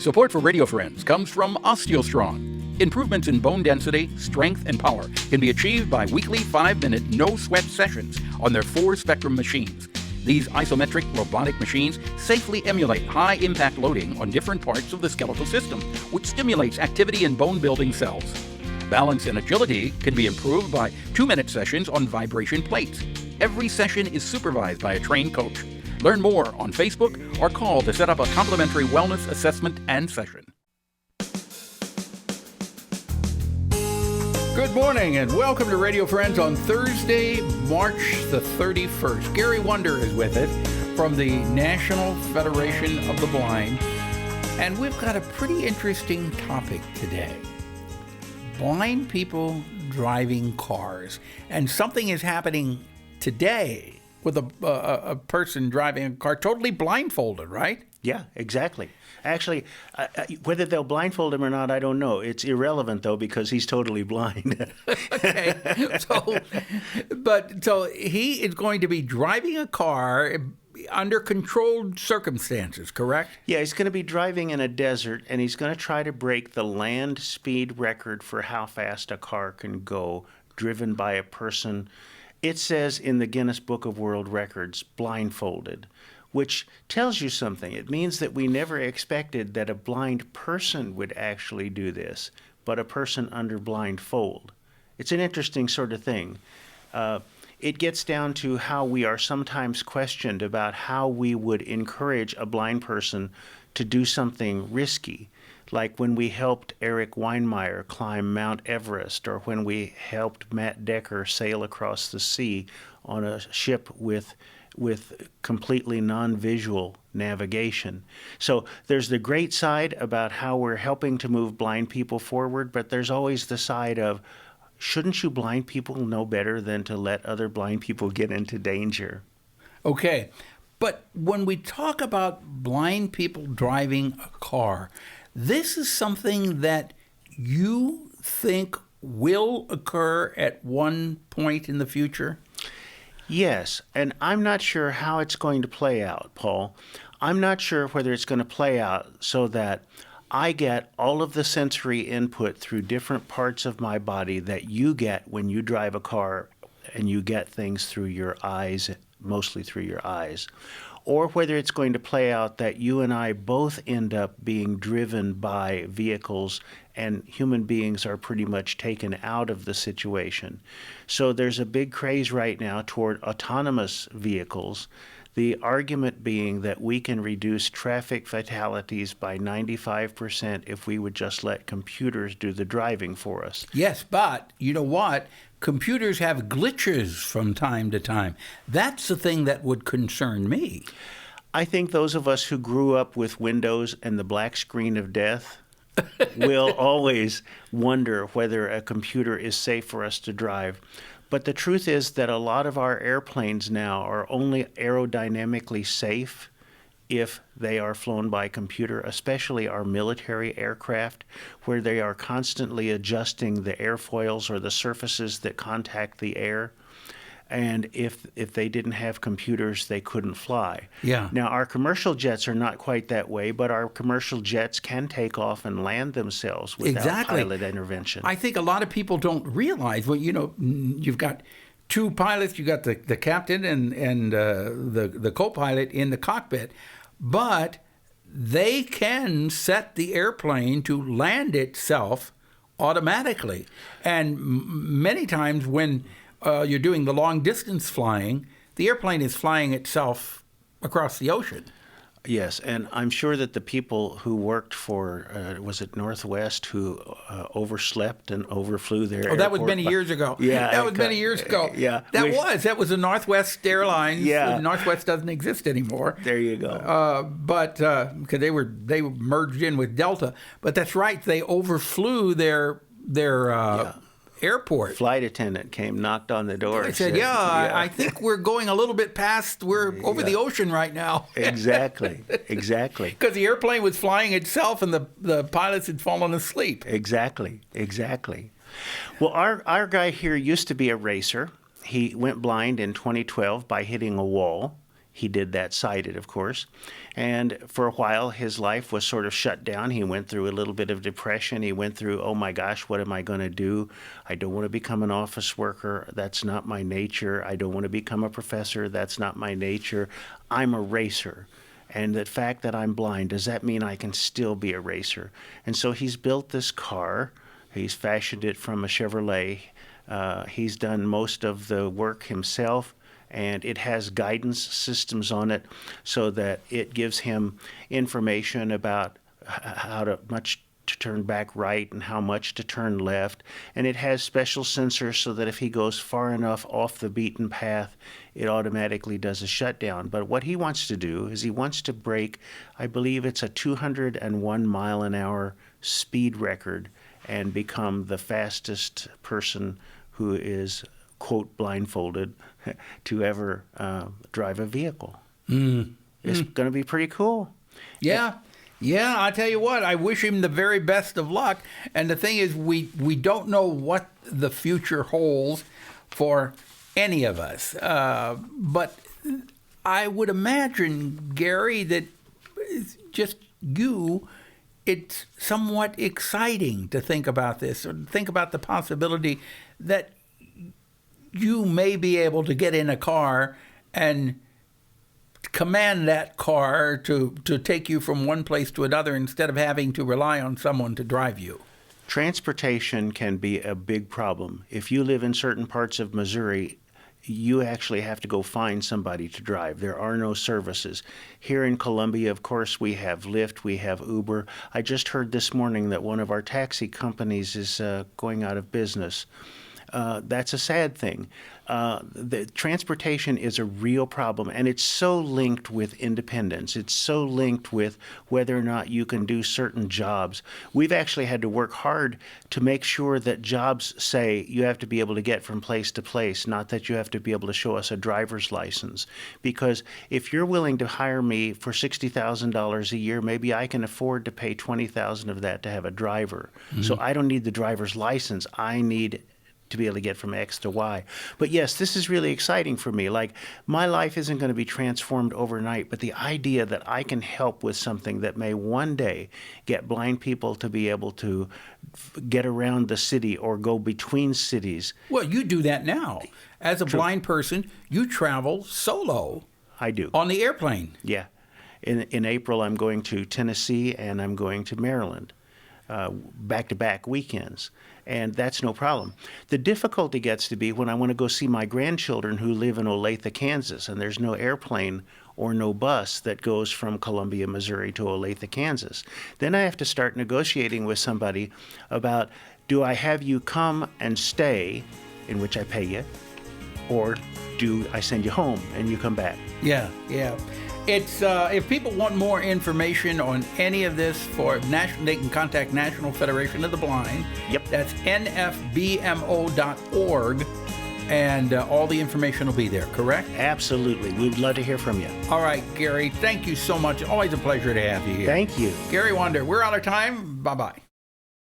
Support for Radio Friends comes from OsteoStrong. Improvements in bone density, strength, and power can be achieved by weekly 5-minute no-sweat sessions on their 4-spectrum machines. These isometric robotic machines safely emulate high-impact loading on different parts of the skeletal system, which stimulates activity in bone-building cells. Balance and agility can be improved by 2-minute sessions on vibration plates. Every session is supervised by a trained coach. Learn more on Facebook or call to set up a complimentary wellness assessment and session. Good morning and welcome to Radio Friends on Thursday, March the 31st. Gary Wunder is with us from the National Federation of the Blind, and we've got a pretty interesting topic today. Blind people driving cars, and something is happening today with a person driving a car totally blindfolded, right? Yeah, exactly. Actually, whether they'll blindfold him or not, I don't know. It's irrelevant, though, because he's totally blind. Okay. So he is going to be driving a car under controlled circumstances, correct? Yeah, he's going to be driving in a desert, and he's going to try to break the land speed record for how fast a car can go, driven by a person. It says in the Guinness Book of World Records, blindfolded, which tells you something. It means that we never expected that a blind person would actually do this, but a person under blindfold. It's an interesting sort of thing. It gets down to how we are sometimes questioned about how we would encourage a blind person to do something risky, like when we helped Eric Weinmeier climb Mount Everest, or when we helped Matt Decker sail across the sea on a ship with completely non-visual navigation. So there's the great side about how we're helping to move blind people forward, but there's always the side of, shouldn't you blind people know better than to let other blind people get into danger? Okay, but when we talk about blind people driving a car, this is something that you think will occur at one point in the future? Yes, and I'm not sure how it's going to play out, Paul. I'm not sure whether it's going to play out so that I get all of the sensory input through different parts of my body that you get when you drive a car, and you get things through your eyes, mostly through your eyes, or whether it's going to play out that you and I both end up being driven by vehicles and human beings are pretty much taken out of the situation. So there's a big craze right now toward autonomous vehicles, the argument being that we can reduce traffic fatalities by 95% if we would just let computers do the driving for us. Yes, but you know what? Computers have glitches from time to time. That's the thing that would concern me. I think those of us who grew up with Windows and the black screen of death will always wonder whether a computer is safe for us to drive. But the truth is that a lot of our airplanes now are only aerodynamically safe if they are flown by computer, especially our military aircraft, where they are constantly adjusting the airfoils or the surfaces that contact the air. And if they didn't have computers, they couldn't fly. Yeah. Now, our commercial jets are not quite that way, but our commercial jets can take off and land themselves without pilot intervention. I think a lot of people don't realize, well, you know, you've got two pilots, you got the captain and the co-pilot in the cockpit, but they can set the airplane to land itself automatically. And many times when you're doing the long distance flying, the airplane is flying itself across the ocean. Yes, and I'm sure that the people who worked for, was it Northwest, who overslept and overflew their airport. That was many years ago. Yeah. That was many years ago. Yeah. That was a Northwest Airlines. Yeah. Northwest doesn't exist anymore. There you go. But because they were merged in with Delta. But that's right, they overflew their airport. Flight attendant came, knocked on the door. I said, I think we're going a little bit past, we're over the ocean right now. Exactly. Because the airplane was flying itself and the pilots had fallen asleep. Exactly. Well, our guy here used to be a racer. He went blind in 2012 by hitting a wall. He did that sighted, of course. And for a while, his life was sort of shut down. He went through a little bit of depression. He went through, oh my gosh, what am I going to do? I don't want to become an office worker. That's not my nature. I don't want to become a professor. That's not my nature. I'm a racer. And the fact that I'm blind, does that mean I can still be a racer? And so he's built this car. He's fashioned it from a Chevrolet. He's done most of the work himself, and it has guidance systems on it so that it gives him information about much to turn back right and how much to turn left. And it has special sensors so that if he goes far enough off the beaten path, it automatically does a shutdown. But what he wants to do is he wants to break, I believe it's a 201 mile an hour speed record, and become the fastest person who is, quote, blindfolded to ever drive a vehicle. It's going to be pretty cool. Yeah. Yeah, I tell you what, I wish him the very best of luck. And the thing is, we don't know what the future holds for any of us. But I would imagine, Gary, that just it's somewhat exciting to think about this, or think about the possibility that you may be able to get in a car and command that car to take you from one place to another instead of having to rely on someone to drive you. Transportation can be a big problem. If you live in certain parts of Missouri, you actually have to go find somebody to drive. There are no services. Here in Columbia, of course, we have Lyft, we have Uber. I just heard this morning that one of our taxi companies is going out of business. That's a sad thing. The transportation is a real problem, and it's so linked with independence. It's so linked with whether or not you can do certain jobs. We've actually had to work hard to make sure that jobs say you have to be able to get from place to place, not that you have to be able to show us a driver's license. Because if you're willing to hire me for $60,000 a year, maybe I can afford to pay $20,000 of that to have a driver. So I don't need the driver's license. I need to be able to get from X to Y. But yes, this is really exciting for me. Like, my life isn't going to be transformed overnight, but the idea that I can help with something that may one day get blind people to be able to get around the city or go between cities. Well, you do that now. As a blind person, you travel solo. I do. On the airplane. Yeah. In April, I'm going to Tennessee and I'm going to Maryland, back-to-back weekends. And that's no problem. The difficulty gets to be when I want to go see my grandchildren who live in Olathe, Kansas, and there's no airplane or no bus that goes from Columbia, Missouri to Olathe, Kansas. Then I have to start negotiating with somebody about, do I have you come and stay, in which I pay you, or do I send you home and you come back? Yeah. It's if people want more information on any of this for national, they can contact National Federation of the Blind. Yep. That's nfbmo.org, and all the information will be there, correct? Absolutely. We'd love to hear from you. All right, Gary, thank you so much. Always a pleasure to have you here. Thank you. Gary Wunder, we're out of time. Bye-bye.